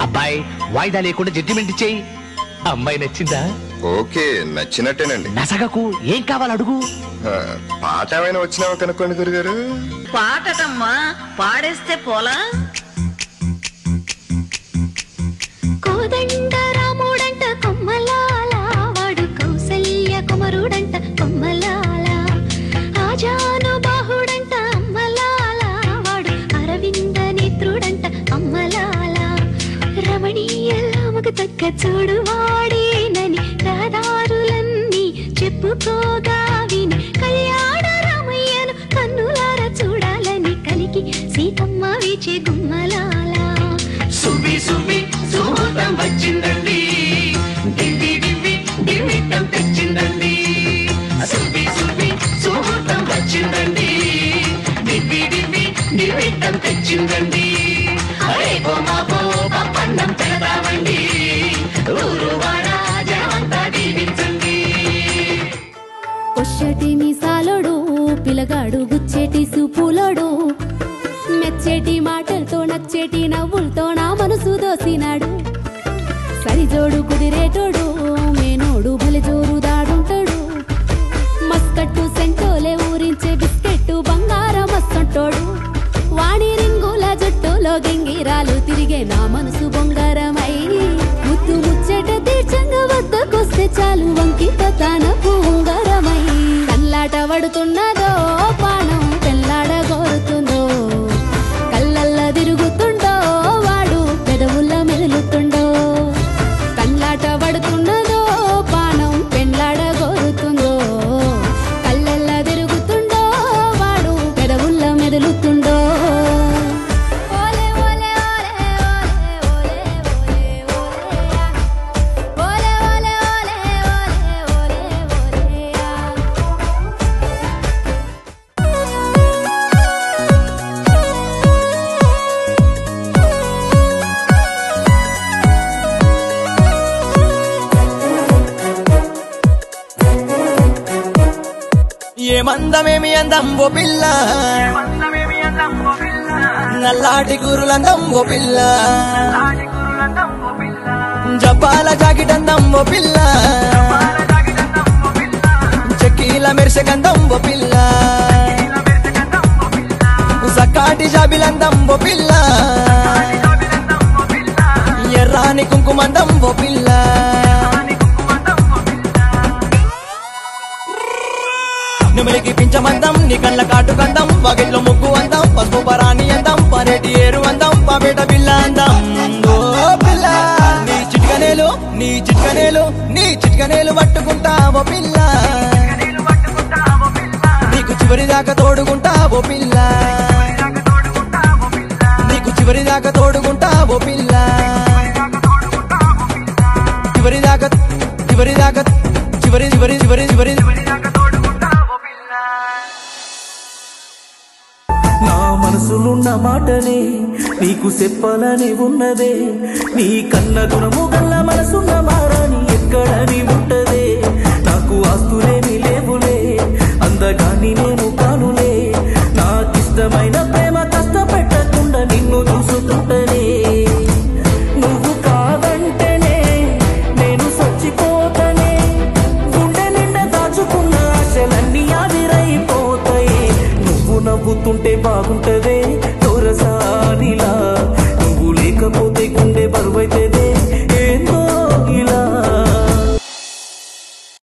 అబ్బాయి వాయిదా లేకుండా జడ్జిమెంట్ ఇచ్చేయి. అమ్మాయి నచ్చిందా? ఓకే, నచ్చినట్టేనండి. నసగకు, ఏం కావాలి అడుగు. పాట ఏమైనా వచ్చినావా కనుక్కోండి గురుగారు. పాటటమ్మా, పాడేస్తే పోలా. కోదండ రాముడంట కొమ్మలాల, వాడు కౌసల్య కుమరుడంట కొమ్మలాల. ఆజాను బాహుడంట అమ్మలాల, వాడు అరవింద నేత్రుడంట అమ్మలాల. రమణీయలామకు తగ్గ చూడు వాడేనని రహదారులన్నీ చెప్పుకోగా విని, కళ్యాణ రామయ్యను కన్నులార చూడాలని కలికి సీతమ్మ వీచే గుమ్మలాల. సువి సువి సుహూతం వచ్చిందండి, దివ్వి దివ్వి దివ్విటం తెచ్చిందండి. సువి సువి సుహూతం వచ్చిందండి, దివ్వి దివ్వి దివ్విటం తెచ్చిందండి. రేపో మాపో పప్పన్నం పెడతామండి, ఊరు వాడ జనమంతా దీవించండి. పొచ్చటి మీసాలోడు పిలగాడు, గుచ్చేటి సూపులోడు, మెచ్చేటి మాటలతో నచ్చేటి నవ్వులతో నా మనసు దోసినాడు. సరిజోడు కుదిరేటోడు, మేనోడు భలే జోరు దాడుంటాడు. మస్కట్టు సెంటోలే ఊరించే బిస్కెట్టు బంగారం మస్కంటోడు. వాణి రింగుల జుట్టులో గింగిరాలు తిరిగే నా మనసు బొంగారమై, ముద్దు ముచ్చట తీర్చంగా వద్దకొస్తే చాలు వంకిత తన పూంగరమై. కల్లాట పడుతున్నదో పానం పెళ్ళాడ కోరుతుందో, కళ్ళల్ల తిరుగుతుండో వాడు పెదవుల మెదులుతుండో. కల్లాట పడుతున్నదో పానం పెళ్ళాడ కోరుతుందో, కళ్ళల్ల తిరుగుతుండో వాడు పెదవుల మెదులుతుండో. ఏమందమేమి అందం ఓ పిల్ల, నల్లాటి కూరులందం ఓ పిల్ల, జపాల జాకెట్ అందం ఓ పిల్ల, చెక్కీల మెరిసె గంధం ఓ పిల్ల, సక్కాటి జాబిలందం ఓ పిల్ల, ఎర్రాని కుంకుమందం ఓ పిల్ల. నిమిలికి పించమందం, నీ కళ్ళ కాటు కందం, వాకిట్లో ముగ్గు అందం, పసుపు పరాణి అందం, పరేటి ఏరు అందం, పాపేట పిల్ల అందం. ఓ పిల్ల నీ చిట్కనేలు, నీ చిట్కనేలు, నీ చిట్కనేలు పట్టుకుంటావో పిల్ల, నీకు చివరి దాకా తోడుకుంటావో పిల్ల, నీకు చివరి దాకా తోడుకుంటావో పిల్ల, చివరి దాకా చివరి దాకా చివరి చివరి చివరి చివరి. నా మనసులున్న మాటనే నీకు చెప్పాలని ఉన్నదే, నీ కన్న గుణము గల్ల మనసున్న మారాని ఎక్కడని ఉంటదే. నాకు ఆస్తులేమి లేవులే, అందగాని నేను కానులే, నాకిష్టమైన ప్రేమ కష్టపెట్టకుండా నిన్ను చూసుకుంటనే. నువ్వు కాదంటేనే నేను చచ్చిపోతనే, గుండె నిండా దాచుకున్న ఆశలన్నీ ఆవిరైపోతాయి. నువ్వు నవ్వుతుంటే బాగుంటదే దొరసానిలా, నువ్వు లేకపోతే